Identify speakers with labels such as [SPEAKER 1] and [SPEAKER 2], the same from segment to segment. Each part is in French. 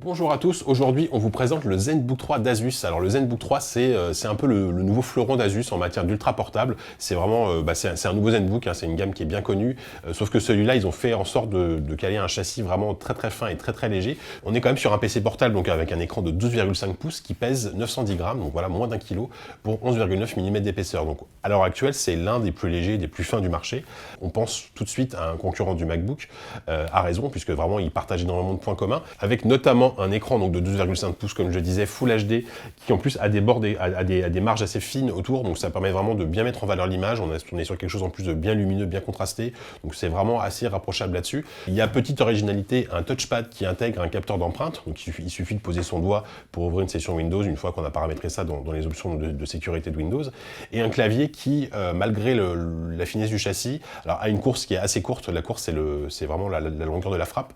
[SPEAKER 1] Bonjour à tous, aujourd'hui on vous présente le ZenBook 3 d'Asus. Alors le ZenBook 3 c'est un peu le nouveau fleuron d'Asus en matière d'ultra portable. C'est vraiment c'est un nouveau ZenBook, hein, c'est une gamme qui est bien connue, sauf que celui-là ils ont fait en sorte de caler un châssis vraiment très fin et très léger. On est quand même sur un PC portable, donc avec un écran de 12,5 pouces qui pèse 910 grammes, donc voilà, moins d'un kilo, pour 11,9 mm d'épaisseur. Donc à l'heure actuelle c'est l'un des plus légers, des plus fins du marché. On pense tout de suite à un concurrent du MacBook, à raison, puisque vraiment ils partagent énormément de points communs, avec notamment un écran donc de 12,5 pouces, comme je disais, Full HD, qui en plus a des bords, a des marges assez fines autour, donc ça permet vraiment de bien mettre en valeur l'image. On est sur quelque chose en plus de bien lumineux, bien contrasté, donc c'est vraiment assez rapprochable là-dessus. Il y a petite originalité, un touchpad qui intègre un capteur d'empreinte, donc il suffit de poser son doigt pour ouvrir une session Windows, une fois qu'on a paramétré ça dans les options de sécurité de Windows, et un clavier qui, malgré la finesse du châssis, alors a une course qui est assez courte, la course c'est vraiment la longueur de la frappe,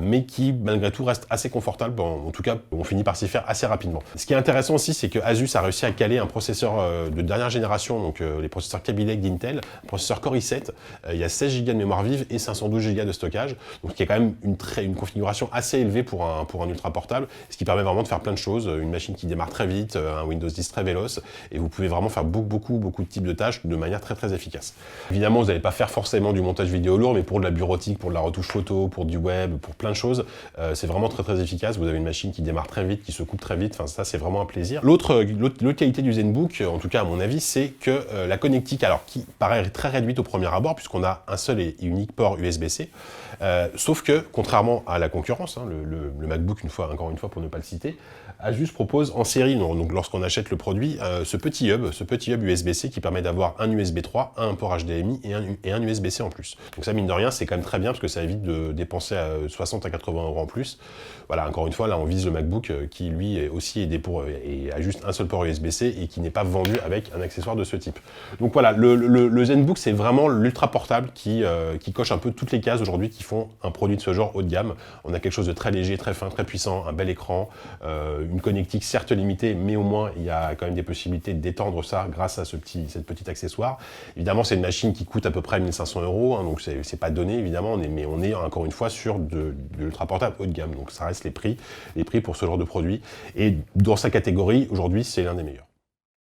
[SPEAKER 1] mais qui malgré tout reste assez confortable. En tout cas, on finit par s'y faire assez rapidement. Ce qui est intéressant aussi, c'est que Asus a réussi à caler un processeur de dernière génération, donc les processeurs Kaby Lake d'Intel, un processeur Core i7, il y a 16 Go de mémoire vive et 512 Go de stockage, donc il y a quand même une configuration assez élevée pour un ultra portable, ce qui permet vraiment de faire plein de choses, une machine qui démarre très vite, un Windows 10 très véloce, et vous pouvez vraiment faire beaucoup de types de tâches de manière très efficace. Évidemment, vous n'allez pas faire forcément du montage vidéo lourd, mais pour de la bureautique, pour de la retouche photo, pour du web, pour plein de choses, c'est vraiment très efficace. Vous avez une machine qui démarre très vite, qui se coupe très vite, enfin ça c'est vraiment un plaisir. L'autre qualité du ZenBook, en tout cas à mon avis, c'est que la connectique, alors qui paraît très réduite au premier abord, puisqu'on a un seul et unique port USB-C, sauf que, contrairement à la concurrence, hein, le MacBook, encore une fois pour ne pas le citer, Asus propose en série, donc lorsqu'on achète le produit, ce petit hub USB-C qui permet d'avoir un USB 3, un port HDMI et un USB-C en plus. Donc ça, mine de rien, c'est quand même très bien parce que ça évite de dépenser 60 à 80 € en plus. Voilà, encore une fois, là, on vise le MacBook qui, lui, est aussi aidé et a juste un seul port USB-C et qui n'est pas vendu avec un accessoire de ce type. Donc voilà, le ZenBook, c'est vraiment l'ultra portable qui coche un peu toutes les cases aujourd'hui qui font un produit de ce genre haut de gamme. On a quelque chose de très léger, très fin, très puissant, un bel écran, une connectique certes limitée, mais au moins il y a quand même des possibilités d'étendre ça grâce à cette petit accessoire. Évidemment, c'est une machine qui coûte à peu près 1500 €, hein, donc c'est pas donné évidemment, mais on est encore une fois sur de l'ultra portable haut de gamme, donc ça reste les prix pour ce genre de produit. Et dans sa catégorie, aujourd'hui, c'est l'un des meilleurs.